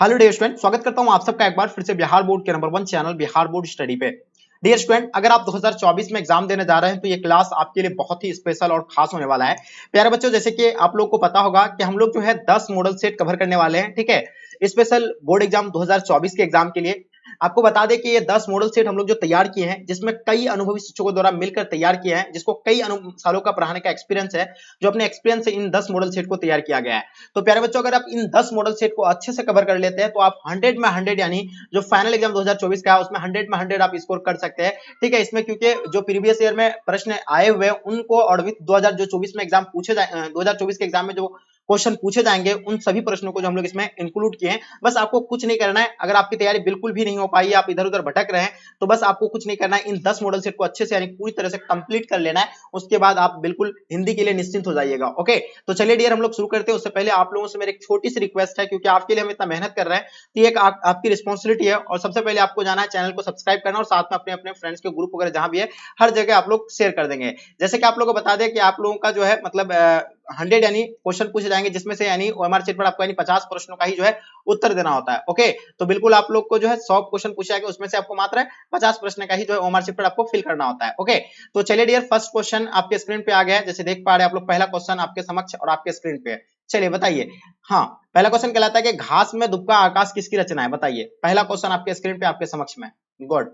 Hello dear student, स्वागत करता हूं आप सबका एक बार फिर से बिहार बोर्ड के number 1 channel Bihar board study पे। डियर स्टूडेंट, अगर आप 2024 में एग्जाम देने जा रहे हैं तो ये क्लास आपके लिए बहुत ही स्पेशल और खास होने वाला है। प्यारे बच्चों, जैसे कि आप लोगों को पता होगा कि हम लोग जो है 10 मॉडल सेट कवर करने वाले हैं, ठीक है, स्पेशल बोर्ड एग्जाम 2024 के एग्जाम के लिए। आपको बता दें कि ये 10 मॉडल सेट हम लोग जो तैयार किए हैं, जिसमें कई अनुभवी शिक्षकों द्वारा मिलकर तैयार किए हैं, जिसको कई सालों का पढ़ाने का एक्सपीरियंस है, जो अपने एक्सपीरियंस से इन 10 मॉडल सेट को तैयार किया गया है। तो प्यारे बच्चों, अगर आप इन 10 मॉडल सेट को अच्छे से कवर कर लेते हैं तो आप 100 में 100 यानी जो फाइनल एग्जाम 2024 का है उसमें 100 में 100 आप स्कोर कर सकते हैं, ठीक है। इसमें क्योंकि जो प्रीवियस ईयर में प्रश्न आए हुए हैं उनको और विद 2024 में एग्जाम पूछे जाए, 2024 के एग्जाम में जो क्वेश्चन पूछे जाएंगे उन सभी प्रश्नों को जो हम लोग इसमें इंक्लूड किए हैं। बस आपको कुछ नहीं करना है, अगर आपकी तैयारी बिल्कुल भी नहीं हो पाई, आप इधर उधर भटक रहे हैं, तो बस आपको कुछ नहीं करना है, इन 10 मॉडल सेट को अच्छे से यानी पूरी तरह से कंप्लीट कर लेना है। उसके बाद आप बिल्कुल हिंदी के लिए निश्चिंत हो जाइएगा। ओके, तो चलिए डियर, हम लोग शुरू करते हैं। उससे पहले आप लोगों से मेरी एक छोटी सी रिक्वेस्ट है, क्योंकि आपके लिए हम इतना मेहनत कर रहे हैं तो ये एक आपकी रिस्पॉन्सिबिलिटी है। और सबसे पहले आपको जाना है चैनल को सब्सक्राइब करना और साथ में अपने अपने फ्रेंड्स के ग्रुप वगैरह जहां भी है हर जगह आप लोग शेयर कर देंगे। जैसे कि आप लोगों को बता दें कि आप लोगों का जो है मतलब 100 यानी क्वेश्चन पूछे जाएंगे, जिसमें से यानी ओएमआर शीट पर आपको यानी 50 प्रश्नों का ही जो है उत्तर देना होता है। ओके, तो बिल्कुल आप लोग को जो है 100 क्वेश्चन पूछे जाएंगे, उसमें से आपको मात्र 50 प्रश्न का ही जो है ओएमआर शीट पर आपको फिल करना होता है। ओके, तो चलिए डियर, फर्स्ट क्वेश्चन आपके स्क्रीन पे आ गया है, जैसे देख पा रहे हैं आप लोग। पहला क्वेश्चन आपके समक्ष और आपके स्क्रीन पे है। चलिए बताइए। हाँ, पहला क्वेश्चन कहलाता है कि घास में दुबका आकाश किसकी रचना है? बताइए। पहला क्वेश्चन आपके स्क्रीन पे आपके समक्ष में। गुड।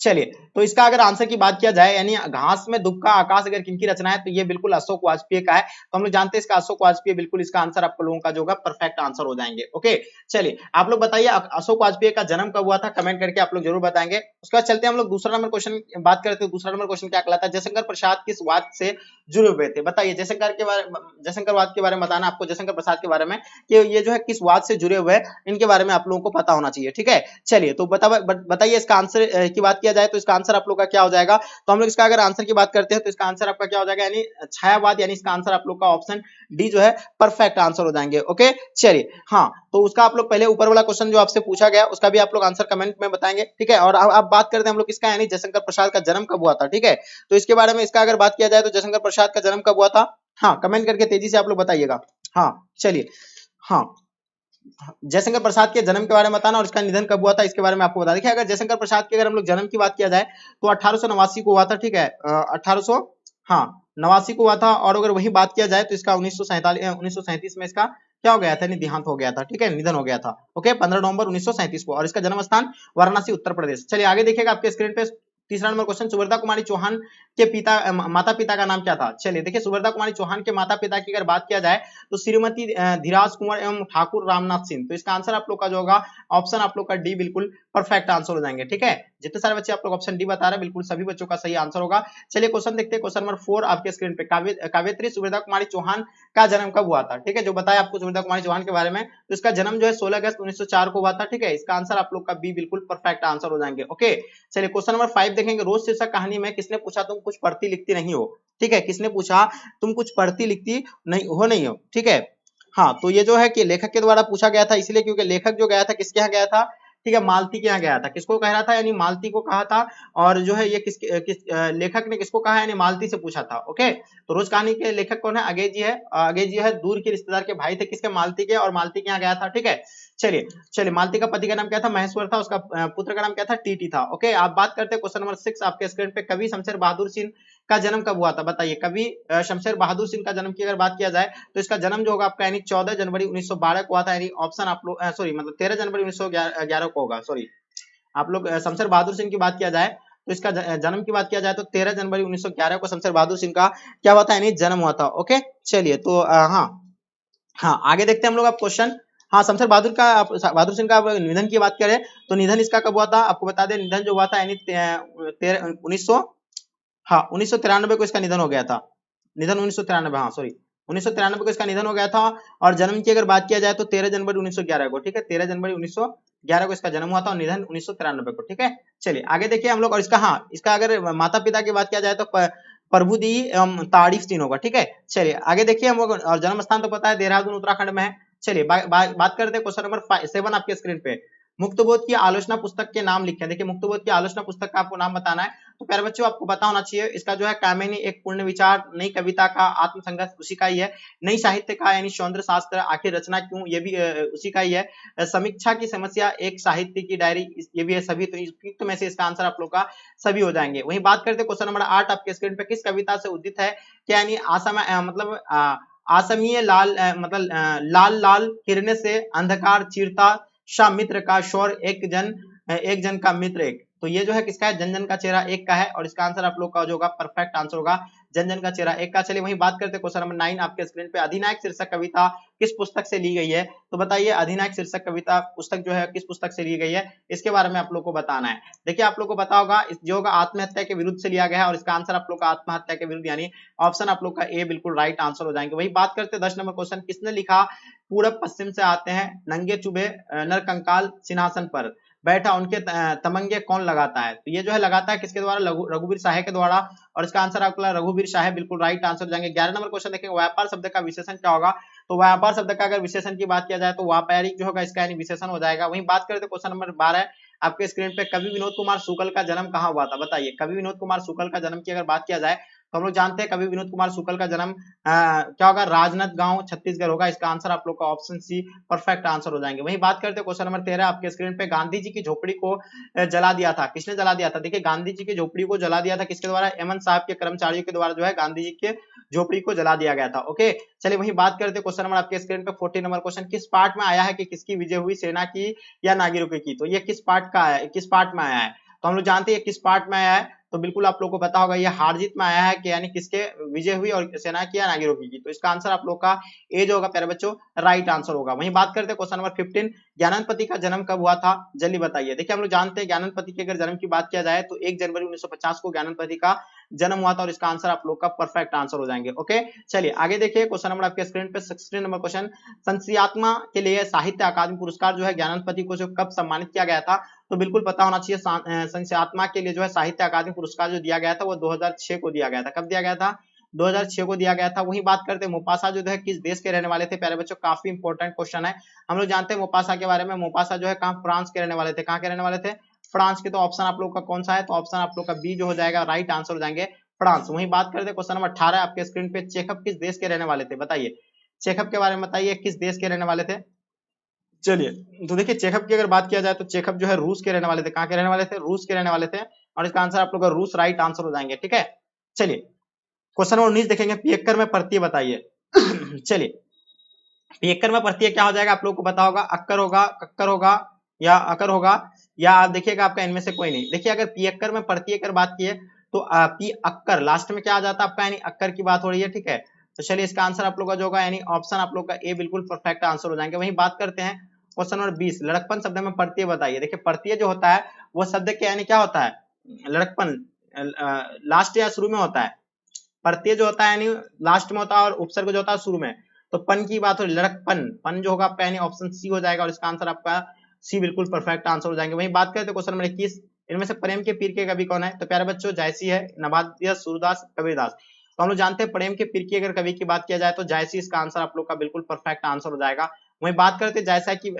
चलिए, तो इसका अगर आंसर की बात किया जाए यानी घास में दुबका आकाश अगर किनकी रचना है तो ये बिल्कुल अशोक वाजपेयी का है। तो हम लोग जानते हैं इसका अशोक वाजपेयी बिल्कुल इसका आंसर आप लोगों का जो होगा परफेक्ट आंसर हो जाएंगे। ओके, चलिए आप लोग बताइए अशोक वाजपेयी का जन्म कब हुआ था? कमेंट करके आप लोग जरूर बताएंगे। उसके बाद चलते हैं हम लोग दूसरा नंबर क्वेश्चन बात करते हैं। दूसरा नंबर क्वेश्चन क्या कहलाता है? जयशंकर प्रसाद किस वाद से जुड़े हुए थे? बताइए। जयशंकरवाद के बारे में बताना आपको, जयशंकर प्रसाद के बारे में कि ये जो है किस वाद से जुड़े हुए हैं, इनके बारे में आप लोगों को पता होना चाहिए, ठीक है। चलिए, तो बताइए इसका आंसर की बात किया जाए तो इसका आंसर आप लोग का क्या हो जाएगा? तो हम लोग इसका अगर आंसर की बात करते हैं तो इसका आंसर आपका क्या हो जाएगा? यानी छायावाद, यानी इसका आंसर आप लोग का ऑप्शन डी जो है परफेक्ट आंसर हो जाएंगे। ओके, चलिए। हाँ, तो उसका आप लोग पहले ऊपर वाला क्वेश्चन जो आपसे पूछा गया उसका भी आप लोग आंसर कमेंट में बताएंगे, ठीक है। और अब बात करते हैं हम लोग इसका, यानी जयशंकर प्रसाद का जन्म कब हुआ था, ठीक है। तो इसके बारे में इसका अगर बात किया जाए तो जयशंकर प्रसाद का जन्म कब हुआ था? हाँ, कमेंट करके तेजी से आप लोग बताइएगा। हाँ, चलिए। हाँ, जयशंकर प्रसाद के जन्म के बारे में बताना और इसका निधन कब हुआ था इसके बारे में आपको बता। देखिए, अगर जयशंकर प्रसाद के अगर हम लोग जन्म की बात किया जाए तो 1889 को हुआ था, ठीक है। 1800 हाँ 89 को हुआ था। और अगर वही बात किया जाए तो इसका 1937 में इसका क्या हो गया था? देहांत हो गया था, ठीक है, निधन हो गया था। ओके, 15 नवंबर 1937 को। और इसका जन्म स्थान वाराणसी, उत्तर प्रदेश। चलिए आगे देखिएगा आपके स्क्रीन पे तीसरा नंबर क्वेश्चन। सुभद्रा कुमारी चौहान के माता पिता का नाम क्या था? चलिए देखिए, सुभद्रा कुमारी चौहान के माता पिता की अगर बात किया जाए तो श्रीमती धीराज कुंवर एवं ठाकुर रामनाथ सिंह। तो इसका आंसर आप लोग का जो होगा ऑप्शन आप लोग का डी बिल्कुल परफेक्ट आंसर हो जाएंगे, ठीक है। जितने सारे बच्चे आप लोग ऑप्शन डी बता रहे हैं बिल्कुल सभी बच्चों का सही आंसर होगा। चलिए क्वेश्चन देखते हैं, क्वेश्चन नंबर 4 आपके स्क्रीन पे। काव्यत्री सुभद्रा कुमारी चौहान का जन्म कब हुआ था? ठीक है, जो बताया आपको सुभद्रा कुमारी चौहान के बारे में, तो इसका जन्म जो है 16 अगस्त 1904 को हुआ था, ठीक है। इसका आंसर आप लोग का बी बिल्कुल परफेक्ट आंसर हो जाएंगे। ओके, चलिए क्वेश्चन नंबर 5 देखेंगे। रोज शीर्षक कहानी में किसने पूछा तुम कुछ पढ़ती लिखती नहीं हो? ठीक है, किसने पूछा तुम कुछ पढ़ती लिखती नहीं हो, ठीक है। हाँ, तो ये जो है कि लेखक के द्वारा पूछा गया था, इसलिए क्योंकि लेखक जो गया था किसके यहाँ गया था? ठीक है, मालती के यहाँ गया था। किसको कह रहा था? यानी मालती को कहा था। और जो है ये लेखक ने किसको कहा? यानी मालती से पूछा था। ओके, तो रोज कहानी के लेखक कौन है? अगेज जी है, दूर के रिश्तेदार के भाई थे किसके? मालती के। और मालती के यहाँ गया था, ठीक है। चलिए मालती का पति का नाम क्या था? महेश्वर था। उसका पुत्र का नाम क्या था? टीटी था। ओके, आप बात करते हैं क्वेश्चन नंबर 6 आपके स्क्रीन पे। कवि शमशेर बहादुर सिंह का जन्म कब हुआ था? बताइए। कवि शमशेर बहादुर सिंह का जन्म की अगर बात किया जाए तो इसका जन्म जो होगा आपका यानी 14 जनवरी 1912 को हुआ था। यानी ऑप्शन आप लोग सॉरी मतलब 13 जनवरी 1911 को होगा। सॉरी, आप लोग शमशेर बहादुर सिंह की बात किया जाए तो इसका जन्म की बात किया जाए तो 13 जनवरी 1911 को शमशेर बहादुर सिंह का क्या हुआ था? यानी जन्म हुआ था। ओके, चलिए तो हाँ आगे देखते हैं हम लोग अब क्वेश्चन। हाँ, शमशेर बहादुर सिंह का निधन की बात करें तो निधन इसका कब हुआ था? आपको बता दें, निधन जो हुआ था यानी 1993 को इसका निधन हो गया था। निधन 1993, हाँ सॉरी 1993 को इसका निधन हो गया था। और जन्म की अगर बात किया जाए तो 13 जनवरी 1911 को, ठीक है, 13 जनवरी 1911 को इसका जन्म हुआ था और निधन 1993 को, ठीक है। चलिए आगे देखिए हम लोग। और इसका अगर माता पिता की बात किया जाए तो प्रभुदी एवं तारीफ सिंह होगा, ठीक है। चलिए आगे देखिए हम लोग। और जन्म स्थान तो पता है देहरादून उत्तराखंड में है। चलिए बात करते हैं क्वेश्चन नंबर 7 आपके स्क्रीन पे। मुक्तबोध की आलोचना पुस्तक के नाम लिखे। देखिए मुक्तबोध की आलोचना पुस्तक का आपको नाम बताना है। तो प्यारे बच्चों आपको पता होना चाहिए इसका जो है कामिनी एक पूर्ण विचार, नई कविता का आत्मसंघर्ष उसी का ही है, नई साहित्य का यानी सौंदर्य शास्त्र आखिर रचना क्यों ये भी उसी का ही है, समीक्षा की समस्या एक साहित्य की डायरी ये भी है सभी। तो में से इसका आंसर आप लोग का सभी हो जाएंगे। वहीं बात करते हैं क्वेश्चन नंबर 8 आपके स्क्रीन पे, किस कविता से उदित है क्या यानी आसम मतलब आसमीय लाल मतलब लाल लाल किरने से अंधकार चीरता सा मित्र का शौर एक जन का मित्र एक। तो ये जो है किसका है, जन जन का चेहरा एक का है और इसका आंसर आप लोग का जो होगा परफेक्ट आंसर होगा जन जन का चेहरा एक का। चलिए वहीं बात करते हैं क्वेश्चन नंबर 9 आपके स्क्रीन पे, अधिनायक शीर्षक कविता किस पुस्तक से ली गई है। तो बताइए अधिनायक शीर्षक कविता पुस्तक जो है किस पुस्तक से ली गई है, इसके बारे में आप लोग को बताना है। देखिए आप लोग को पता होगा जो होगा आत्महत्या के विरुद्ध से लिया गया है और इसका आंसर आप लोग का आत्महत्या के विरुद्ध यानी ऑप्शन आप लोग का ए बिल्कुल राइट आंसर हो जाएंगे। वही बात करते हैं 10 नंबर क्वेश्चन, किसने लिखा पूरब पश्चिम से आते हैं नंगे चुबे नरकंकाल सिंहासन पर बैठा उनके तमंगे कौन लगाता है। तो ये जो है लगाता है किसके द्वारा, रघुवीर शाह के द्वारा और इसका आंसर आपका रघुवीर शाह बिल्कुल राइट आंसर हो जाएंगे। 11 नंबर क्वेश्चन देखेंगे, व्यापार शब्द का विशेषण क्या होगा। तो व्यापार शब्द का अगर विशेषण की बात किया जाए तो व्यापारिक जो होगा इसका यानी विशेषण हो जाएगा। वहीं बात करते हैं क्वेश्चन नंबर 12 आपके स्क्रीन पे, कवि विनोद कुमार शुक्ल का जन्म कहाँ हुआ था। बताइए कवि विनोद कुमार शुक्ल का जन्म की अगर बात किया जाए तो हम लोग जानते हैं कवि विनोद कुमार शुक्ल का जन्म क्या होगा, राजनांद गांव छत्तीसगढ़ होगा। इसका आंसर आप लोग का ऑप्शन सी परफेक्ट आंसर हो जाएंगे। वहीं बात करते हैं क्वेश्चन नंबर 13 आपके स्क्रीन पे, गांधी जी की झोपड़ी को जला दिया था, किसने जला दिया था। देखिए गांधी जी की झोपड़ी को जला दिया था किसके द्वारा, एमएन साहब के कर्मचारियों के द्वारा जो है गांधी जी के झोपड़ी को जला दिया गया था। ओके चलिए वहीं बात करते हैं क्वेश्चन नंबर आपके स्क्रीन पे 14 नंबर क्वेश्चन, किस पार्ट में आया है कि किसकी विजय हुई, सेना की या नागरिकों की। तो ये किस पार्ट का है, किस पार्ट में आया है। तो हम लोग जानते हैं किस पार्ट में आया है, तो बिल्कुल आप लोग को पता होगा ये हार जीत में आया है कि यानी किसके विजय हुई और सेना की या नागरिकों की। तो इसका आंसर आप लोग का ए जो होगा प्यारे बच्चों राइट आंसर होगा। वहीं बात करते हैं क्वेश्चन नंबर 15, ज्ञानंदपति का जन्म कब हुआ था, जल्दी बताइए। देखिए हम लोग जानते हैं ज्ञानंदपति के अगर जन्म की बात किया जाए तो 1 जनवरी 1950 को ज्ञानंदपति का जन्म हुआ था और इसका आंसर आप लोग का परफेक्ट आंसर हो जाएंगे। ओके चलिए आगे देखिए क्वेश्चन नंबर आपके स्क्रीन पे 16 नंबर क्वेश्चन, संस्यात्मा के लिए साहित्य अकादमी पुरस्कार जो है ज्ञानंदपति को जो कब सम्मानित किया गया था। तो बिल्कुल पता होना चाहिए संस्यात्मा के लिए जो है साहित्य अकादमी पुरस्कार जो दिया गया था वो 2006 को दिया गया था। कब दिया गया था, 2006 को दिया गया था। वही बात करते हैं मुफासा जो है किस देश के रहने वाले थे। प्यारे बच्चों काफी इंपॉर्टेंट क्वेश्चन है, हम लोग जानते हैं मुफासा के बारे में। मुफासा जो है कहाँ, फ्रांस के रहने वाले थे। कहाँ के रहने वाले थे, फ्रांस के। तो ऑप्शन आप लोग का कौन सा है, तो ऑप्शन आप लोग का बी जो हो जाएगा राइट आंसर हो जाएंगे फ्रांस। वही बात करते हैं क्वेश्चन नंबर 18 आपके स्क्रीन पे, चेखव किस देश के रहने वाले थे। बताइए चेखव के बारे में बताइए किस देश के रहने वाले थे। चलिए तो देखिए चेखव की अगर बात किया जाए तो चेखव जो है रूस के रहने वाले थे। कहाँ के रहने वाले थे, रूस के रहने वाले थे और इसका आंसर आप लोग का रूस राइट आंसर हो जाएंगे। ठीक है चलिए क्वेश्चन नंबर 19 देखेंगे, पियक्कर में प्रत्यय बताइए। चलिए पियक्कर में प्रत्यय क्या हो जाएगा, आप लोग को पता होगा अक्कर होगा, कक्कर होगा या अकर होगा, या आप देखिएगा आपका इनमें से कोई नहीं। देखिए अगर पियक्कर में प्रत्यय कर बात की है तो पी अक्कर लास्ट में क्या आ जाता है आपका, यानी अक्कर की बात हो रही है। ठीक है तो चलिए इसका आंसर आप लोग का जो होगा यानी ऑप्शन आप लोग का ए बिल्कुल परफेक्ट आंसर हो जाएंगे। वहीं बात करते हैं क्वेश्चन नंबर 20, लड़कपन शब्द में प्रत्यय बताइए। देखिए प्रत्यय जो होता है वो शब्द के यानी क्या होता है, लड़कपन लास्ट या शुरू में होता है। प्रत्यय जो होता है यानी लास्ट में होता है और उपसर्ग जो होता है शुरू में। तो पन की बात हो, लड़कपन, पन जो होगा आपका यानी ऑप्शन सी हो जाएगा और इसका आंसर आपका सी बिल्कुल परफेक्ट आंसर हो जाएंगे। वहीं बात करते हैं क्वेश्चन नंबर 21, इनमें से प्रेम के पीर के कवि कौन है। तो प्यारे बच्चों जायसी है, नवादिया, सूरदास, कबीरदास। तो हम लोग जानते हैं प्रेम के पीर की अगर कवि की बात किया जाए तो जायसी इसका आंसर आप लोग का बिल्कुल परफेक्ट आंसर हो जाएगा। वहीं बात करते हैं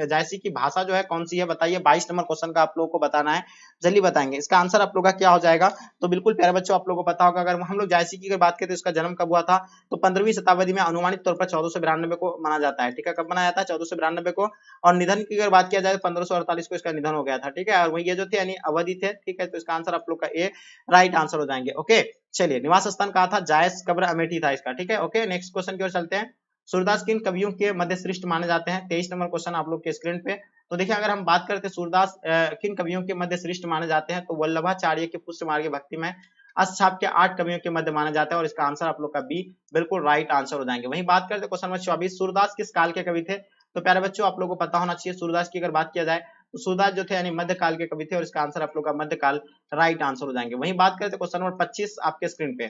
जायसी की भाषा जो है कौन सी है। बताइए 22 नंबर क्वेश्चन का आप लोगों को बताना है, जल्दी बताएंगे। इसका आंसर आप लोग का क्या हो जाएगा, तो बिल्कुल प्यारे बच्चों आप लोगों को पता होगा। अगर हम लोग जायसी की अगर बात करें तो इसका जन्म कब हुआ था, तो 15वीं शताब्दी में अनुमानित तौर पर 1492 को माना जाता है। ठीक है कब मनाया जाता है, 1492 को। और निधन की अगर बात किया जाए 1548 को इसका निधन हो गया था। ठीक है और वही ये जो थे यानी अवधि थे। ठीक है तो इसका आंसर आप लोग का ए राइट आंसर हो जाएंगे। ओके चलिए निवास स्थान कहा था, जायस कब्र अमेठी था इसका। ठीक है ओके नेक्स्ट क्वेश्चन की ओर चलते हैं, सूरदास किन कवियों के मध्य श्रेष्ठ माने जाते हैं। 23 नंबर क्वेश्चन आप लोग के स्क्रीन पे। तो देखिए अगर हम बात करते हैं सूरदास किन कवियों के मध्य श्रेष्ठ माने जाते हैं, तो वल्लभाचार्य के पुष्य मार्ग भक्ति में अष्टछाप के 8 कवियों के मध्य माना जाता है और इसका आंसर आप लोग का बी बिल्कुल राइट आंसर हो जाएंगे। वहीं बात करते हैं क्वेश्चन नंबर 24, सूरदास किस काल के कवि थे। तो प्यारे बच्चों आप लोगों को पता होना चाहिए सूरदास की अगर बात किया जाए तो सूरदास जो थे यानी मध्यकाल के कवि थे और इसका आंसर आप लोग का मध्यकाल राइट आंसर हो जाएंगे। वहीं बात करते हैं क्वेश्चन नंबर 25 आपके स्क्रीन पे,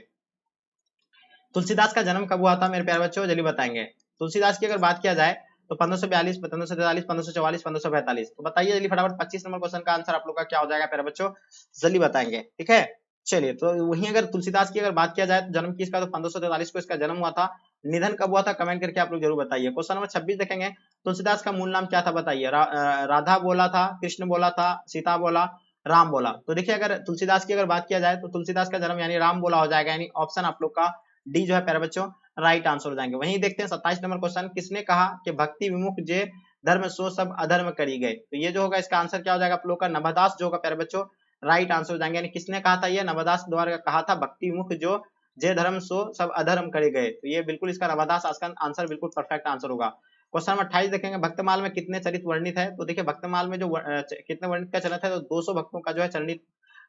तुलसीदास का जन्म कब हुआ था मेरे प्यारे बच्चों, जल्दी बताएंगे। तुलसीदास की अगर बात किया जाए तो 1542, 1543, 1544, 1545। तो बताइए जल्दी फटाफट 25 नंबर क्वेश्चन का आंसर आप लोग का क्या हो जाएगा प्यारे बच्चों, जल्दी बताएंगे। ठीक है चलिए, तो वहीं अगर तुलसीदास की अगर बात किया जाए तो जन्म किसका, तो 1543 को इसका जन्म हुआ था। निधन कब हुआ था, कमेंट करके आप लोग जरूर बताइए। क्वेश्चन नंबर 26 देखेंगे, तुलसीदास का मूल नाम क्या था बताइए। राधा बोला था, कृष्ण बोला था, सीता बोला, राम बोला। तो देखिए अगर तुलसीदास की अगर बात किया जाए तो तुलसीदास का जन्म यानी राम बोला हो जाएगा, यानी ऑप्शन आप लोग का डी जो है प्यारे बच्चों राइट आंसर हो जाएंगे। वहीं देखते हैं 27 नंबर क्वेश्चन, किसने कहा कि भक्ति विमुख जे धर्म सो सब अधर्म करी गए। तो ये जो होगा इसका आंसर क्या हो जाएगा आप लोग का, नवदास जो होगा प्यारे बच्चों राइट आंसर हो जाएंगे। यानी किसने कहा था, ये नवदास द्वारा कहा था, भक्ति विमुख जो जे धर्म सो सब अधर्म करे गए। तो ये बिल्कुल इसका नवदास आंसर बिल्कुल परफेक्ट आंसर होगा। क्वेश्चन नंबर 28 देखेंगे, भक्तमाल में कितने चरित वर्णित है। तो देखिए भक्तमाल में जो कितने वर्णित का चरित है, तो 200 भक्तों का जो है चरित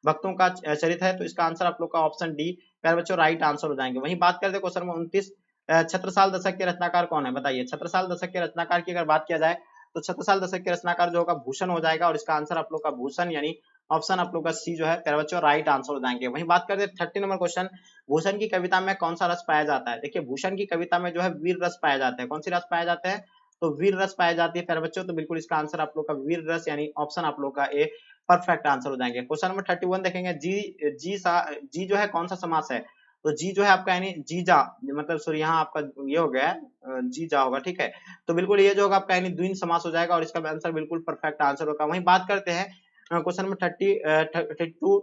भक्तों का चरित है। तो इसका आंसर आप लोग का ऑप्शन डी प्यारे बच्चों राइट आंसर हो जाएंगे। वहीं बात करते हैं क्वेश्चन नंबर 29, छत्रसाल दशक के रचनाकार कौन है बताइए। छत्रसाल दशक के रचनाकार की अगर बात किया जाए तो छत्रसाल दशक के रचनाकार जो होगा भूषण हो जाएगा, और इसका आंसर आप लोग का भूषण यानी ऑप्शन आप लोग का सी जो है प्यारे बच्चों राइट आंसर हो जाएंगे। वहीं बात करते हैं 30 नंबर क्वेश्चन, भूषण की कविता में कौन सा रस पाया जाता है। देखिए भूषण की कविता में जो है वीर रस पाया जाता है। कौन सी रस पाया जाता है, तो वीर रस पाया जाती है प्यारे बच्चों। तो बिल्कुल इसका आंसर आप लोग का वीर रस यानी ऑप्शन आप लोग का ए परफेक्ट आंसर हो जाएंगे। क्वेश्चन नंबर 31 देखेंगे, जी जो है कौन सा समास है। तो जी जो है आपका यानी जीजा, मतलब सॉरी यहाँ आपका ये हो गया है जीजा होगा, ठीक है। तो बिल्कुल ये जो होगा आपका यानी द्विन समास हो जाएगा, और इसका आंसर बिल्कुल परफेक्ट आंसर होगा। वहीं बात करते हैं क्वेश्चन नंबर 32,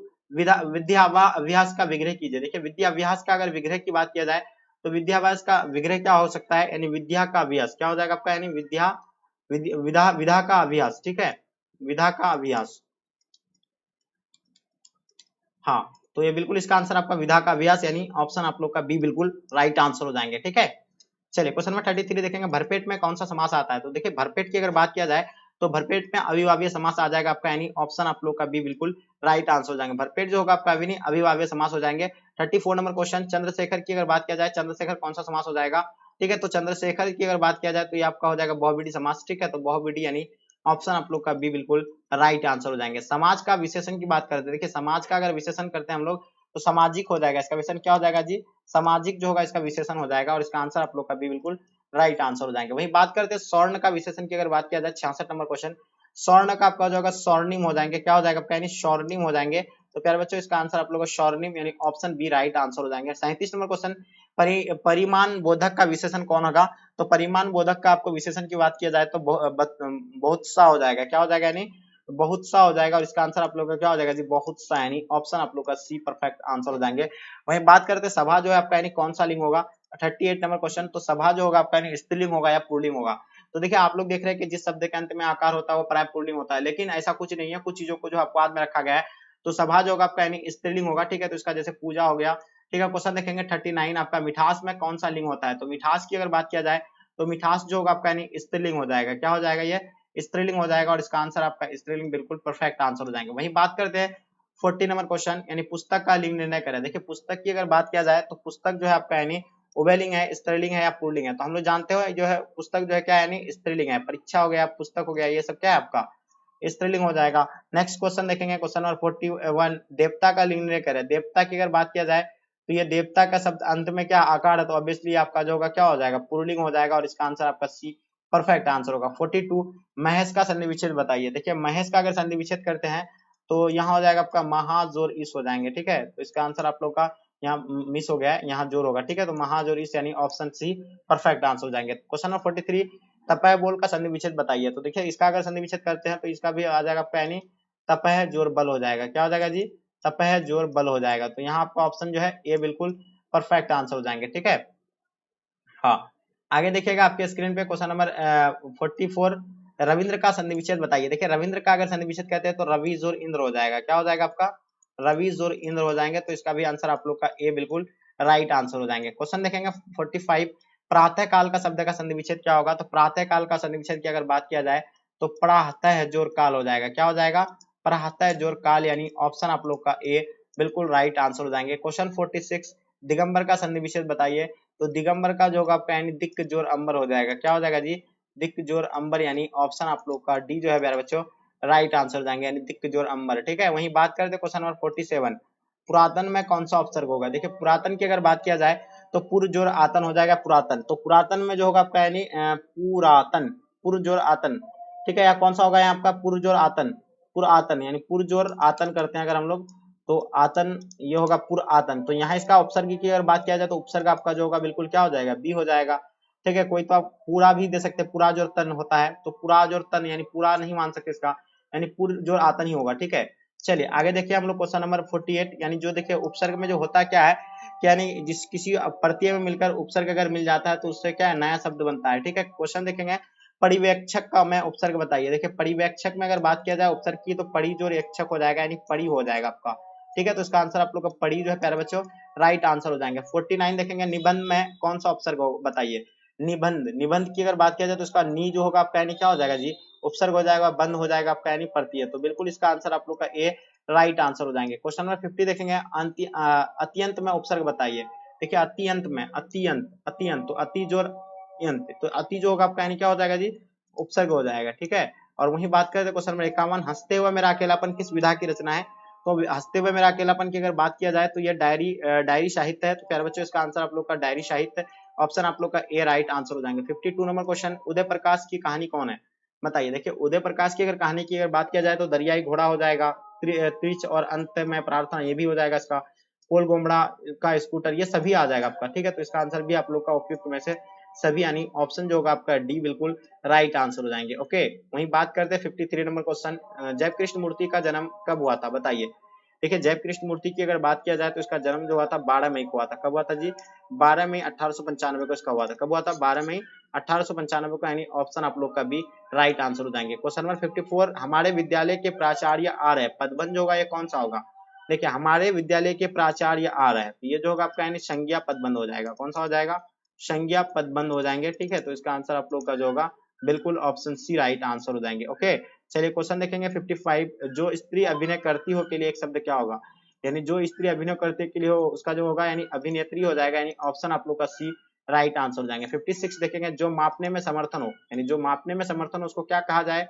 विद्याभ्यास का विग्रह कीजिए। देखिए विद्याभ्यास का अगर विग्रह की बात किया जाए तो विद्याभ्यास का विग्रह क्या हो सकता है, यानी विद्या का अभ्यास क्या हो जाएगा आपका, यानी विधा का अभ्यास, ठीक है, विधा का अभ्यास। हाँ, तो ये बिल्कुल इसका आंसर आपका विधा का अभ्यास यानी ऑप्शन आप लोग का बी बिल्कुल राइट आंसर हो जाएंगे, ठीक है। चलिए क्वेश्चन नंबर 33 देखेंगे, भरपेट में कौन सा समास आता है। तो देखिए भरपेट की अगर बात किया जाए तो भरपेट में अविभाज्य समास आ जाएगा आपका, यानी ऑप्शन आप लोग का बी बिल्कुल राइट आंसर हो जाएंगे। भरपेट जो होगा आपका अविभाज्य समास हो जाएंगे। 34 नंबर क्वेश्चन, चंद्रशेखर की अगर बात किया जाए, चंद्रशेखर कौन सा समास हो जाएगा, ठीक है। तो चंद्रशेखर की अगर बात किया जाए तो ये आपका हो जाएगा बहुविधि समास, ठीक है। तो बहुविधि यानी ऑप्शन आप लोग का बी बिल्कुल राइट आंसर हो जाएंगे। समाज का विशेषण की बात करते हैं, देखिए समाज का अगर विशेषण करते हैं हम लोग तो सामाजिक हो जाएगा, इसका विशेषण क्या हो जाएगा जी, सामाजिक जो होगा इसका विशेषण हो जाएगा, और इसका आंसर आप लोग का बी बिल्कुल राइट आंसर हो जाएंगे। वहीं बात करते हैं स्वर्ण का विशेषण की अगर बात किया जाए, 66 नंबर क्वेश्चन, स्वर्ण का आपका जो होगा स्वर्णिम हो जाएंगे, क्या हो जाएगा आपका, यानी स्वर्णिम हो जाएंगे। तो प्यारे बच्चों इसका आंसर आप लोग का स्वर्णिम यानी ऑप्शन बी राइट आंसर हो जाएंगे। 37 नंबर क्वेश्चन, परिमाण बोधक का विशेषण कौन होगा। तो परिमाण बोधक का आपको विशेषण की बात किया जाए तो बहुत सा हो जाएगा, क्या हो जाएगा, यानी बहुत सा हो जाएगा, और इसका आंसर आप लोग का क्या हो जाएगा जी, बहुत सा, यानी ऑप्शन आप लोग का सी परफेक्ट आंसर हो जाएंगे। वहीं बात करते हैं सभा जो है आपका यानी कौन सा लिंग होगा। 38 नंबर क्वेश्चन, तो सभा जो होगा आपका यानी स्त्रीलिंग होगा या पुल्लिंग होगा। तो देखिए आप लोग देख रहे हैं कि जिस शब्द के अंत में आकार होता है वो प्राय पुल्लिंग होता है, लेकिन ऐसा कुछ नहीं है, कुछ चीजों को जो अपवाद में रखा गया है। तो सभा जो होगा आपका यानी स्त्रीलिंग होगा, ठीक है। तो इसका जैसे पूजा हो गया, ठीक है। क्वेश्चन देखेंगे 39 आपका, मिठास में कौन सा लिंग होता है। तो मिठास की अगर बात किया जाए तो मिठास जो होगा आपका यानी स्त्रीलिंग हो जाएगा, क्या हो जाएगा, ये स्त्रीलिंग हो जाएगा, और इसका आंसर आपका स्त्रीलिंग बिल्कुल परफेक्ट आंसर हो जाएंगे। वहीं बात करते हैं 40 नंबर क्वेश्चन, यानी पुस्तक का लिंग निर्णय करें। देखिए पुस्तक की अगर बात किया जाए तो पुस्तक जो है आपका यानी उभयलिंग है, स्त्रीलिंग है या पुल्लिंग है। तो हम लोग जानते हो जो है पुस्तक जो है क्या है, यानी स्त्रीलिंग है। परीक्षा हो गया, पुस्तक हो गया, ये सब क्या है आपका स्त्रीलिंग हो जाएगा। नेक्स्ट क्वेश्चन देखेंगे, क्वेश्चन नंबर 41, देवता का लिंग निर्णय करें। देवता की अगर बात किया जाए तो ये देवता का शब्द अंत में क्या आकार है, तो ऑब्वियसली आपका जो होगा क्या हो जाएगा, पुल्लिंग हो जाएगा, और इसका आंसर आपका सी परफेक्ट आंसर होगा। 42, महेश का संधि विच्छेद बताइए। देखिए महेश का अगर संधि विच्छेद करते हैं तो यहाँ हो जाएगा आपका महा जोर इस हो जाएंगे, ठीक है। तो इसका आंसर आप लोग का यहाँ मिस हो गया है, यहाँ जोर होगा, ठीक है। तो महाजोर इस यानी ऑप्शन सी परफेक्ट आंसर हो जाएंगे। क्वेश्चन नंबर 43, तपह बोल का संधि विच्छेद बताइए। तो देखिए इसका अगर संधि विच्छेद करते हैं तो इसका भी आ जाएगा आपका यानी तपह जोर बल हो जाएगा, क्या हो जाएगा जी, तपह जोर बल हो जाएगा। तो यहाँ आपका ऑप्शन जो है ये बिल्कुल परफेक्ट आंसर हो जाएंगे, ठीक है। हाँ, आगे देखिएगा आपके स्क्रीन पे क्वेश्चन नंबर 44, रविंद्र का संधि विच्छेद बताइए। देखिए रविंद्र का अगर संधि विच्छेद कहते हैं तो रवि जोर इंद्र हो जाएगा, क्या हो जाएगा आपका, रवि जोर इंद्र हो जाएंगे। तो इसका भी आंसर आप लोग का ए बिल्कुल राइट आंसर हो जाएंगे। क्वेश्चन देखेंगे 45, प्रातः काल का शब्द का संधि विच्छेद क्या होगा। तो प्रातः काल का संधि विच्छेद की अगर बात किया जाए तो प्रातः जोर काल हो जाएगा, क्या हो जाएगा, प्रातः जोर काल, यानी ऑप्शन आप लोग का ए बिल्कुल राइट आंसर हो जाएंगे। क्वेश्चन 46, दिगंबर का संधि विच्छेद बताइए। तो दिगंबर का जो होगा आपका यानी दिक्क जोर अंबर हो जाएगा, क्या हो जाएगा जी, दिक्क जोर अंबर, यानी ऑप्शन आप लोग का डी जो है प्यारे बच्चों राइट आंसर हो जाएंगे, यानी दिक्क जोर अंबर, ठीक है। वहीं बात करते हैं क्वेश्चन नंबर 47, पुरातन में कौन सा उपसर्ग होगा। देखिए पुरातन की अगर बात किया जाए तो पुर जोर आतन हो जाएगा पुरातन। तो पुरातन में जो होगा आपका यानी पुरातन, पुर जोर आतन, ठीक है। या कौन सा होगा यहाँ आपका पुर जोर आतन, पुर आतन, यानी पुर जोर आतन करते हैं अगर हम लोग तो आतन ये होगा पुर आतन। तो यहाँ इसका उपसर्ग की अगर बात किया जाए तो उपसर्ग आपका जो होगा बिल्कुल क्या हो जाएगा, बी हो जाएगा। ठीक है, कोई तो आप पूरा भी दे सकते हैं, पूरा जोर तन होता है, तो पूरा जोर तन यानी पूरा नहीं मान सकते इसका, यानी पूर जोर आतन ही होगा। ठीक है, चलिए आगे देखिए हम लोग क्वेश्चन नंबर 48, यानी जो देखिए उपसर्ग में जो होता क्या है कि यानी जिस किसी प्रत्यय में मिलकर उपसर्ग अगर मिल जाता है तो उससे क्या है, नया शब्द बनता है। ठीक है, क्वेश्चन देखेंगे परिवेक्षक का मैं उपसर्ग बताइए। देखिए परिवेक्षक में अगर बात किया जाए उपसर्ग की तो पड़ी जोर एक्छक हो जाएगा, यानी पड़ी हो जाएगा आपका। ठीक है, तो इसका आंसर आप लोग का पड़ी जो है प्यारे बच्चों राइट आंसर हो जाएंगे। 49 देखेंगे निबंध में कौन सा उपसर्ग हो बताइए। निबंध, निबंध की अगर बात किया जाए तो इसका नी जो होगा आपका यानी क्या हो जाएगा जी, उपसर्ग हो जाएगा, बंद हो जाएगा आपका यानी प्रत्यय। तो बिल्कुल इसका आंसर आप लोग का ए राइट आंसर हो जाएंगे। क्वेश्चन नंबर 50 देखेंगे अत्यंत में उपसर्ग बताइए। देखिए अत्यंत में, अत्यंत अत्यंत तो अति जोर यंत, तो अति जो होगा आपका यानी क्या हो जाएगा जी, उपसर्ग हो जाएगा। ठीक है, और वही बात करें तो क्वेश्चन नंबर 51 हंसते हुए मेरा अकेलापन किस विधा की रचना है। तो हंसते हुए मेरा अकेलापन की अगर बात किया जाए तो ये डायरी साहित्य है। तो प्यारे बच्चों इसका आंसर आप लोग का डायरी साहित्य, ऑप्शन आप लोग का ए राइट आंसर हो जाएंगे। 52 नंबर क्वेश्चन उदय प्रकाश की कहानी कौन है बताइए। देखिए उदय प्रकाश की अगर कहानी की अगर बात किया जाए तो दरियाई घोड़ा हो जाएगा, त्रिच और अंत में प्रार्थना ये भी हो जाएगा इसका, कोल गोमड़ा का स्कूटर ये सभी आ जाएगा आपका। ठीक है, तो इसका आंसर भी आप लोग का उपयुक्त में से सभी यानी ऑप्शन जो होगा आपका डी बिल्कुल राइट आंसर हो जाएंगे। ओके, वहीं बात करते हैं 53 नंबर क्वेश्चन जय कृष्ण मूर्ति का जन्म कब हुआ था बताइए। देखिए जय कृष्ण मूर्ति की अगर बात किया जाए तो इसका जन्म जो हुआ था 12 मई को हुआ था। कब हुआ था जी, 12 मई 1895 को इसका हुआ था। कब हुआ था, 12 मई 1895 को, यानी ऑप्शन आप लोग का भी राइट आंसर हो जाएंगे। क्वेश्चन नंबर 54 हमारे विद्यालय के प्राचार्य आ रहे, पदबंध जो होगा ये कौन सा होगा। देखिए हमारे विद्यालय के प्राचार्य आ रहे, तो ये जो होगा आपका यानी संज्ञा पदबंध हो जाएगा। कौन सा हो जाएगा, संज्ञा पदबंध हो जाएंगे। ठीक है, तो इसका आंसर आप लोग का जो होगा बिल्कुल ऑप्शन सी राइट आंसर हो जाएंगे। ओके, चलिए क्वेश्चन देखेंगे 55 जो स्त्री अभिनय करती हो के लिए एक शब्द क्या होगा, यानी जो स्त्री अभिनय करते के लिए हो उसका जो होगा यानी अभिनेत्री हो जाएगा, यानी ऑप्शन आप लोग का सी राइट आंसर हो जाएंगे। 56 देखेंगे जो मापने में समर्थन हो, यानी जो मापने में समर्थन हो उसको क्या कहा जाए,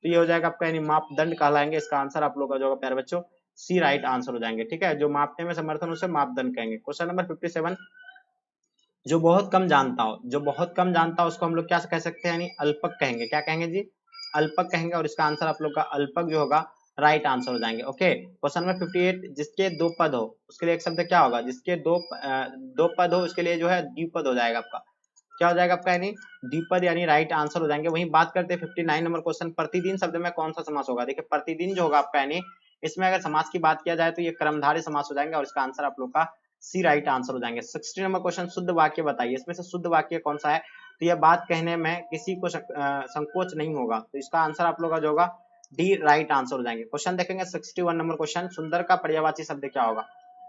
तो ये हो जाएगा आपका यानी मापदंड कहलाएंगे। इसका आंसर आप लोग का जो होगा प्यारे बच्चों सी राइट आंसर हो जाएंगे। ठीक है, जो मापने में समर्थन उसे मापदंड कहेंगे। क्वेश्चन नंबर 57 जो बहुत कम जानता हो, जो बहुत कम जानता हो उसको हम लोग क्या कह सकते हैं, यानी अल्पक कहेंगे। क्या कहेंगे जी, अल्पक कहेंगे, और इसका आंसर आप लोग का अल्पक जो होगा राइट आंसर हो जाएंगे। ओके, क्वेश्चन नंबर 58 जिसके दो पद हो उसके लिए एक शब्द क्या होगा, जिसके दो पद हो उसके लिए जो है द्विपद हो जाएगा आपका। क्या हो जाएगा आपका, यानी द्विपद, यानी राइट आंसर हो जाएंगे। वहीं बात करते हैं 59 नंबर क्वेश्चन प्रतिदिन शब्द में कौन सा समास होगा। देखिए प्रतिदिन जो होगा आपका यानी इसमें अगर समास की बात किया जाए तो ये कर्मधारय समास हो जाएंगे, और इसका आंसर आप लोग का सी राइट आंसर हो जाएंगे। 60 नंबर क्वेश्चन शुद्ध वाक्य बताइए, इसमें से शुद्ध वाक्य कौन सा है, तो यह बात कहने में किसी को संकोच नहीं होगा, तो इसका आंसर आप लोग का जो होगा डी राइट आंसर हो जाएंगे। क्वेश्चन देखेंगे 61 नंबर क्वेश्चन सुंदर का पर्यायवाची शब्द क्या होगा।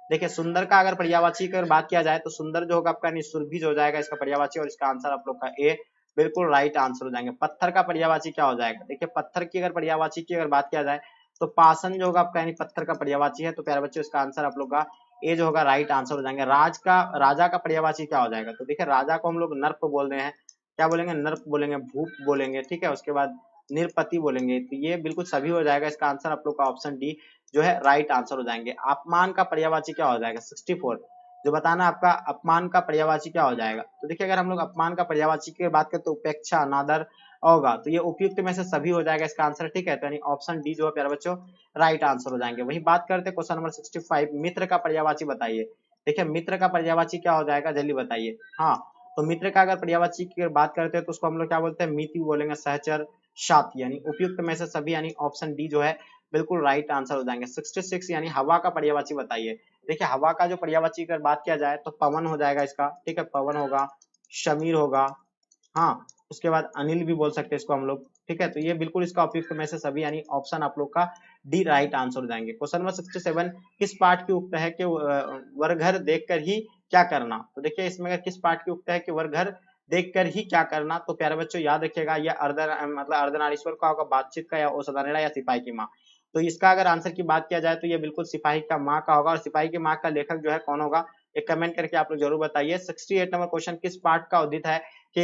देखिए सुंदर का अगर पर्यायवाची की अगर बात किया जाए तो सुंदर जो होगा आपका सुरभिज हो जाएगा इसका पर्यायवाची, और इसका आंसर आप लोग का ए बिल्कुल राइट आंसर हो जाएंगे। पत्थर का पर्यायवाची क्या हो जाएगा, देखिए पत्थर की अगर पर्यायवाची की अगर बात किया जाए तो पाषाण जो होगा आपका यानी पत्थर का पर्यायवाची है। तो प्यारे बच्चों इसका आंसर आप लोग का ए जो होगा राइट आंसर हो जाएंगे। राजा का पर्यायवाची क्या हो जाएगा, तो देखिए राजा को हम लोग नर्प बोल रहे हैं, क्या बोलेंगे, नर्प बोलेंगे, भूप बोलेंगे। ठीक है, उसके बाद निरपति बोलेंगे, तो ये बिल्कुल सभी हो जाएगा। इसका आंसर आप लोग का ऑप्शन डी जो है राइट आंसर हो जाएंगे। अपमान का पर्यायवाची क्या हो जाएगा, 64 जो बताना आपका अपमान का पर्यायवाची क्या हो जाएगा। तो देखिए अगर हम लोग अपमान का पर्यायवाची की बात करें तो उपेक्षा, अनादर होगा, तो ये उपयुक्त में से सभी हो जाएगा इसका आंसर। ठीक है, तो यानी ऑप्शन डी जो है प्यारे बच्चों राइट आंसर हो जाएंगे। वही बात करते हैं क्वेश्चन नंबर 65 मित्र का पर्यायवाची बताइए। देखिए मित्र का पर्यायवाची क्या हो जाएगा जल्दी बताइए। हाँ, तो मित्र का अगर पर्यायवाची की बात करते हैं तो उसको हम लोग क्या बोलते हैं, मित्र बोलेंगे, सहचर, साथी, यानी उपयुक्त में से सभी, यानी ऑप्शन डी जो है बिल्कुल राइट आंसर हो जाएंगे। 66 यानी हवा का पर्यायवाची बताइए। देखिए हवा का जो पर्यायवाची की बात किया जाए तो पवन हो जाएगा इसका। ठीक है, पवन होगा, शमीर होगा, हाँ, उसके बाद अनिल भी बोल सकते हैं इसको हम लोग। ठीक है, तो ये बिल्कुल इसका उपयुक्त में से सभी, यानी ऑप्शन आप लोग का डी राइट आंसर हो जाएंगे। क्वेश्चन नंबर 67 किस पाठ की उक्त है कि वर्घर देखकर ही क्या करना। तो देखिए इसमें अगर किस पाठ की उक्त है कि वर्घर देखकर ही क्या करना, तो प्यारे बच्चों याद रखिएगा यह मतलब अर्धनारीश्वर का होगा, बातचीत का, या औसदानेड़ा, या सिपाही की माँ। तो इसका अगर आंसर की बात किया जाए तो ये बिल्कुल सिपाही का माँ का होगा, और सिपाही की माँ का लेखक जो है कौन होगा, एक कमेंट करके आप लोग जरूर बताइए। 68 नंबर क्वेश्चन किस पाठ का उदित है कि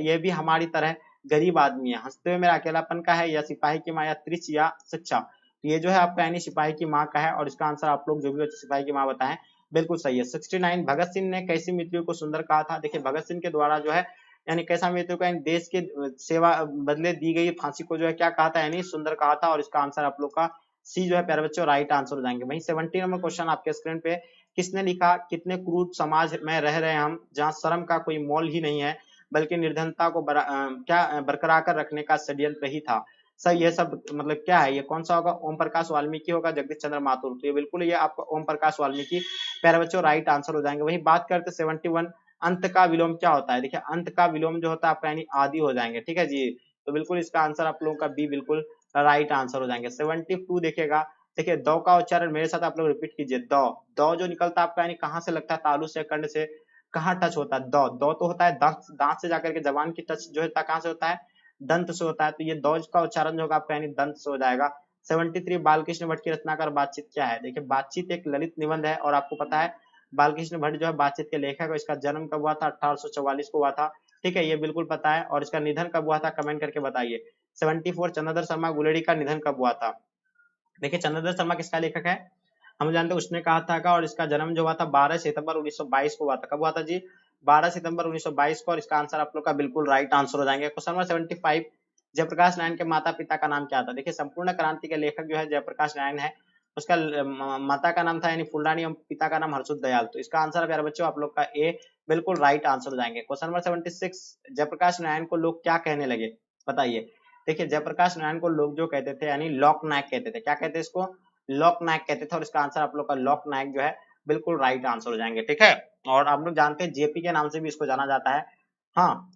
ये भी हमारी तरह गरीब आदमी है, हंसते हुए मेरा अकेलापन का है, या सिपाही की माँ, या त्रिच, या शिक्षा। तो ये जो है आपका यानी सिपाही की माँ का है, और इसका आंसर आप लोग जो भी सिपाही की माँ बताएं बिल्कुल सही है। 69 भगत सिंह ने कैसी मृत्यु को सुंदर कहा था। देखिए भगत सिंह के द्वारा जो है यानी कैसा मृत्यु का, देश के सेवा बदले दी गई फांसी को जो है क्या कहा था, यानी सुंदर कहा था, और इसका आंसर आप लोग का सी जो है प्यारे बच्चों राइट आंसर हो जाएंगे। वहीं 70 नंबर क्वेश्चन आपके स्क्रीन पे, किसने लिखा, कितने क्रूर समाज में रह रहे हैं हम, जहां शर्म का कोई मोल ही नहीं है, बल्कि निर्धनता को बरकरार कर रखने का षड्यंत्र ही था। सर ये सब मतलब क्या है, ये कौन सा होगा, ओम प्रकाश वाल्मीकि होगा, जगदीश चंद्र माथुर, तो ये बिल्कुल ये आपका ओम प्रकाश वाल्मीकि प्यारे बच्चों राइट आंसर हो जाएंगे। वहीं बात करते 71, अंत का विलोम क्या होता है, देखिए अंत का विलोम जो होता है आपका यानी आदि हो जाएंगे, ठीक है जी। तो बिल्कुल इसका आंसर आप लोगों का बी बिल्कुल राइट आंसर हो जाएंगे। 72 देखिएगा, देखिए दौ का उच्चारण मेरे साथ आप लोग रिपीट कीजिए, दौ, दौ जो निकलता है आपका यानी कहाँ से लगता है, तालु से, कंड से, कहाँ टच होता है, दौ, दौ तो होता है दांत, दांत से जाकर के जबान की टच जो होता है कहाँ से होता है, दंत से होता है, तो ये दौज का उच्चारण जो होगा आपका यानी दंत से हो जाएगा। 73 बालकृष्ण भट्ट की रचनाकार बातचीत क्या है, देखिए बातचीत एक ललित निबंध है, और आपको पता है बालकृष्ण भट्ट जो है बातचीत के लेखक है, इसका जन्म कब हुआ था, 1844 को हुआ था, ठीक है, ये बिल्कुल पता है। और इसका निधन कब हुआ था, कमेंट करके बताइए। 74 चंद्रधर शर्मा गुलेरी का निधन कब हुआ था, देखिए चंद्रधर शर्मा किसका लेखक है, हम जानते हैं उसने कहा था का, और इसका जन्म जो हुआ था 12 सितंबर 1922 को हुआ था, कब हुआ था जी, 12 सितंबर 1922 को, और इसका आंसर आप लोग का बिल्कुल राइट आंसर हो जाएंगे। क्वेश्चन नंबर 75, जयप्रकाश नारायण के माता पिता का नाम क्या था, देखिए संपूर्ण क्रांति के लेखक जो है जयप्रकाश नारायण है, उसका माता का नाम था यानी फुलरानी एवं पिता का नाम हर्षुद दयाल, तो इसका आंसर प्यारे बच्चों आप लोग का ए बिल्कुल राइट आंसर हो जाएंगे। क्वेश्चन नंबर 76, जयप्रकाश नारायण को लोग क्या कहने लगे, बताइए। देखिए जयप्रकाश नारायण को लोग जो कहते थे यानी लोक नायक कहते थे, क्या कहते हैं इसको, लोक नायक कहते थे, और इसका आंसर आप लोग का लोक नायक जो है बिल्कुल राइट आंसर हो जाएंगे, ठीक है। और आप लोग जानते हैं जेपी के नाम से भी इसको जाना जाता है। हाँ,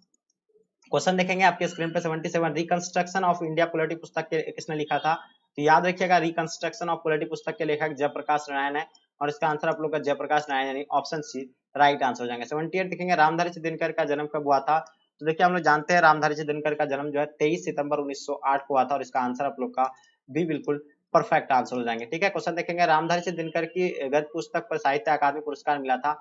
क्वेश्चन देखेंगे आपके स्क्रीन पे 77, रिकंस्ट्रक्शन ऑफ इंडिया पॉलिटी पुस्तक के किसने लिखा था, तो याद रखिएगा रिकंस्ट्रक्शन ऑफ पॉलिटी पुस्तक के लेखक जयप्रकाश नारायण है, और इसका आंसर आप लोग का जयप्रकाश नारायण यानी ऑप्शन सी राइट आंसर हो जाएंगे। 78 देखेंगे, रामधारी सिद्धिनकर का जन्म कब हुआ था, तो देखिए हम लोग जानते हैं रामधारी सिद्धिनकर का जन्म जो है 23 सितंबर 1908 को हुआ था, और इसका आंसर आप लोग का बी बिल्कुल परफेक्ट आंसर हो जाएंगे, ठीक है। क्वेश्चन देखेंगे, रामधारी सिद्धिनकर की गद्य पुस्तक पर साहित्य अकादमी पुरस्कार मिला था,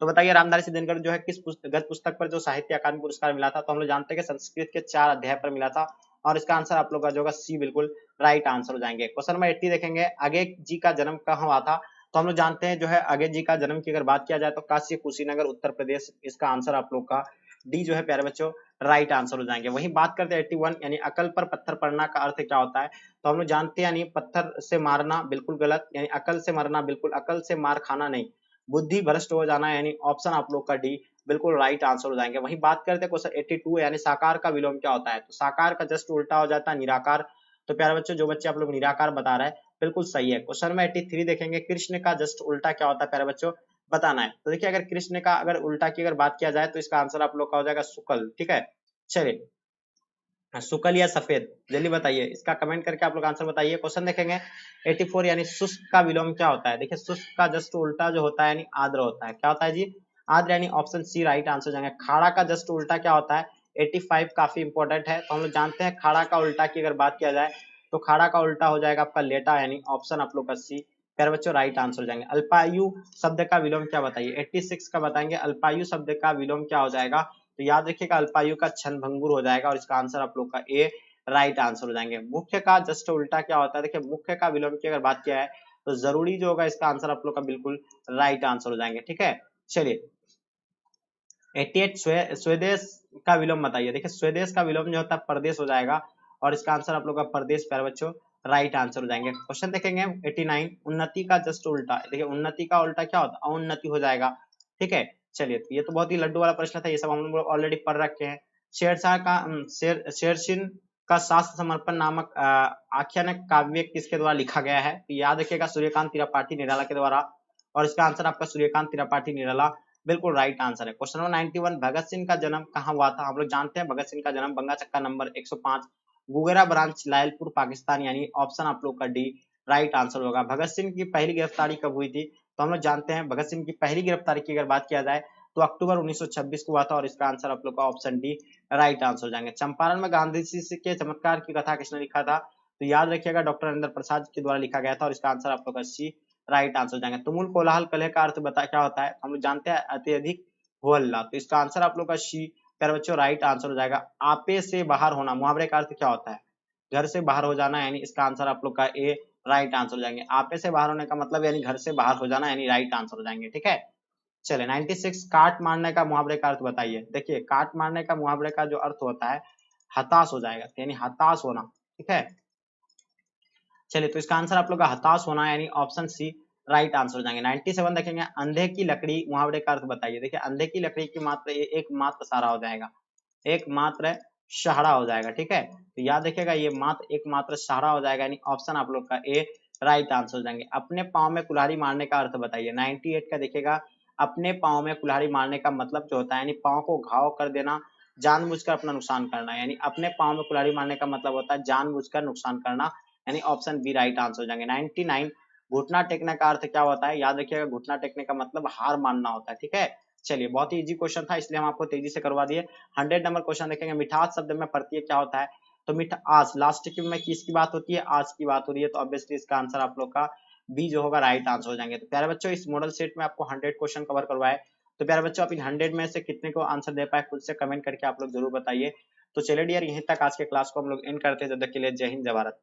तो बताइए रामधारी सिद्धिनकर जो है किस गद्य पुस्तक पर जो साहित्य अकादमी पुरस्कार मिला था, तो हम लोग जानते हैं कि संस्कृत के 4 अध्याय पर मिला था, और इसका आंसर आप लोग का जो होगा सी बिल्कुल राइट आंसर हो जाएंगे। क्वेश्चन नंबर 80 देखेंगे, अगे जी का जन्म कहाँ हुआ था, तो हम लोग जानते हैं जो है अगे जी का जन्म की अगर बात किया जाए तो काशी कुशीनगर उत्तर प्रदेश, इसका आंसर आप लोग का डी जो है प्यारे बच्चों राइट आंसर हो जाएंगे। वहीं बात करते हैं 81 यानी अकल पर पत्थर पड़ना का अर्थ क्या होता है, तो हम लोग जानते हैं यानी पत्थर से मारना बिल्कुल गलत, यानी अकल से मरना बिल्कुल, अकल से मार खाना नहीं, बुद्धि भ्रष्ट हो जाना, यानी ऑप्शन आप लोग का डी बिल्कुल राइट आंसर हो जाएंगे। वहीं बात करते हैं क्वेश्चन 82 यानी साकार का विलोम क्या होता है, तो साकार का जस्ट उल्टा हो जाता है निराकार, तो प्यारे बच्चों जो बच्चे आप लोग निराकार बता रहे हैं बिल्कुल सही है। क्वेश्चन में 83 देखेंगे, कृष्ण का जस्ट उल्टा क्या होता है प्यारे बच्चों, बताना है। तो देखिए अगर कृष्ण का अगर उल्टा की अगर बात किया जाए तो इसका आंसर आप लोग का हो जाएगा शुक्ल, ठीक है। चलिए शुक्ल या सफेद, जल्दी बताइए, इसका कमेंट करके आप लोग आंसर बताइए। क्वेश्चन देखेंगे 84 यानी शुष्क का विलोम क्या होता है, देखिए शुष्क का जस्ट उल्टा जो होता है यानी आर्द्र होता है, क्या होता है जी, आर्द्र, यानी ऑप्शन सी राइट आंसर जाएंगे। खाड़ा का जस्ट उल्टा क्या होता है, 85 काफी इंपॉर्टेंट है, तो हम लोग जानते हैं खाड़ा का उल्टा की अगर बात किया जाए तो खाड़ा का उल्टा हो जाएगा आपका लेटा, यानी ऑप्शन आप लोग का सी प्यारे बच्चों राइट आंसर हो जाएंगे। अल्पायु शब्द का विलोम क्या बताइए, 86 का बताएंगे, अल्पायु शब्द का विलोम क्या हो जाएगा, तो याद रखिएगा अल्पायु का क्षण भंगुर हो जाएगा, और इसका आंसर आप लोग का ए राइट आंसर हो जाएंगे। मुख्य का जस्ट उल्टा क्या होता है, देखिए मुख्य का विलोम की अगर बात किया है तो जरूरी जो होगा इसका आंसर आप लोग का बिल्कुल राइट आंसर हो जाएंगे, ठीक है। चलिए 88 स्वदेश का विलोम बताइए, देखिए स्वदेश का विलोम जो होता है प्रदेश हो जाएगा, और इसका आंसर आप लोग का प्रदेश प्यारे बच्चों राइट आंसर हो जाएंगे। क्वेश्चन देखेंगे 89 उन्नति का जस्ट उल्टा, देखिए उन्नति का उल्टा क्या होता है, अउन्नति हो जाएगा, ठीक है। चलिए ये तो बहुत ही लड्डू वाला प्रश्न था, ये सब हम लोग ऑलरेडी पढ़ रखे हैं। शेरशाह का शेरशिन का शास्त्र समर्पण नामक आख्यान काव्य किसके द्वारा लिखा गया है, तो याद रखिएगा सूर्यकांत त्रिपाठी निराला के द्वारा, और इसका आंसर आपका सूर्यकांत त्रिपाठी निराला बिल्कुल राइट आंसर है। क्वेश्चन नंबर 91 भगत सिंह का जन्म कहाँ हुआ था, हम लोग जानते हैं भगत सिंह का जन्म बंगा चक्का नंबर 105 गुगेरा ब्रांच लायलपुर पाकिस्तान, यानी ऑप्शन आप लोग का डी राइट आंसर होगा। भगत सिंह की पहली गिरफ्तारी कब हुई थी, तो हम लोग जानते हैं भगत सिंह की पहली गिरफ्तारी की अगर बात किया जाए तो अक्टूबर 1926 को हुआ था, और इसका आंसर आप लोग का ऑप्शन डी राइट आंसर हो जाएंगे। चंपारण में गांधी जी के चमत्कार की कथा किसने लिखा था, तो याद रखिएगा डॉक्टर नरेंद्र प्रसाद के द्वारा लिखा गया था, और इसका आंसर आप लोग का सी राइट आंसर हो जाएंगे। तुमुल कोलाहल कलह का अर्थ बता क्या होता है, हम लोग जानते हैं अत्यधिक हो अल्लाह, तो इसका आंसर आप लोग का सी प्यारे बच्चों राइट आंसर हो जाएगा। आपे से बाहर होना मुहावरे का अर्थ क्या होता है, घर से बाहर हो जाना, यानी इसका आंसर आप लोग का ए राइट आंसर हो जाएंगे। आपे से बाहर होने का मतलब यानी घर से बाहर हो जाना, यानी राइट आंसर हो जाएंगे, ठीक है। चले 96 काट मारने का मुहावरे का अर्थ बताइए, देखिए काट मारने का मुहावरे का जो अर्थ होता है हताश हो जाएगा, यानी हताश होना, ठीक है। चलिए, तो इसका आंसर आप लोग का हताश होना है, यानी ऑप्शन सी राइट आंसर हो जाएंगे। 97 देखेंगे, अंधे की लकड़ी मुहावरे का अर्थ बताइए। देखिए, अंधे की लकड़ी की मात्र एक मात्र सहारा हो जाएगा, एक मात्र सहारा हो जाएगा, ठीक है। तो याद रखिएगा, ये मात्र एक मात्र सहारा हो जाएगा, यानी ऑप्शन आप लोग का ए राइट आंसर हो जाएंगे। अपने पाँव में कुल्हाड़ी मारने का अर्थ बताइए। 98 का देखिएगा, अपने पाँव में कुल्हाड़ी मारने का मतलब जो होता है, यानी पाँव को घाव कर देना, जानबूझकर अपना नुकसान करना, यानी अपने पाँव में कुल्हाड़ी मारने का मतलब होता है जानबूझकर नुकसान करना, यानी ऑप्शन बी राइट आंसर हो जाएंगे। 99 घुटना टेकने का अर्थ क्या होता है? याद रखिएगा, घुटना टेकने का मतलब हार मानना होता है, ठीक है। चलिए, बहुत ही इजी क्वेश्चन था, इसलिए हम आपको तेजी से करवा दिए। 100 नंबर क्वेश्चन देखेंगे, मिठास शब्द में प्रत्यय क्या होता है? तो मिठास लास्ट की में किसकी बात होती है? आज की बात हो रही है, तो ऑब्वियसली इसका आंसर आप लोग का बी जो होगा राइट आंसर हो जाएंगे। तो प्यारे बच्चों, इस मॉडल सेट में आपको 100 क्वेश्चन कवर करवाए, तो प्यारे बच्चों, आप इन 100 में से कितने को आंसर दे पाए, खुद से कमेंट करके आप लोग जरूर बताइए। तो चलिए डियर, यहीं तक आज के क्लास को हम लोग एंड करते हैं। जब तक के लिए जय हिंद, जय भारत।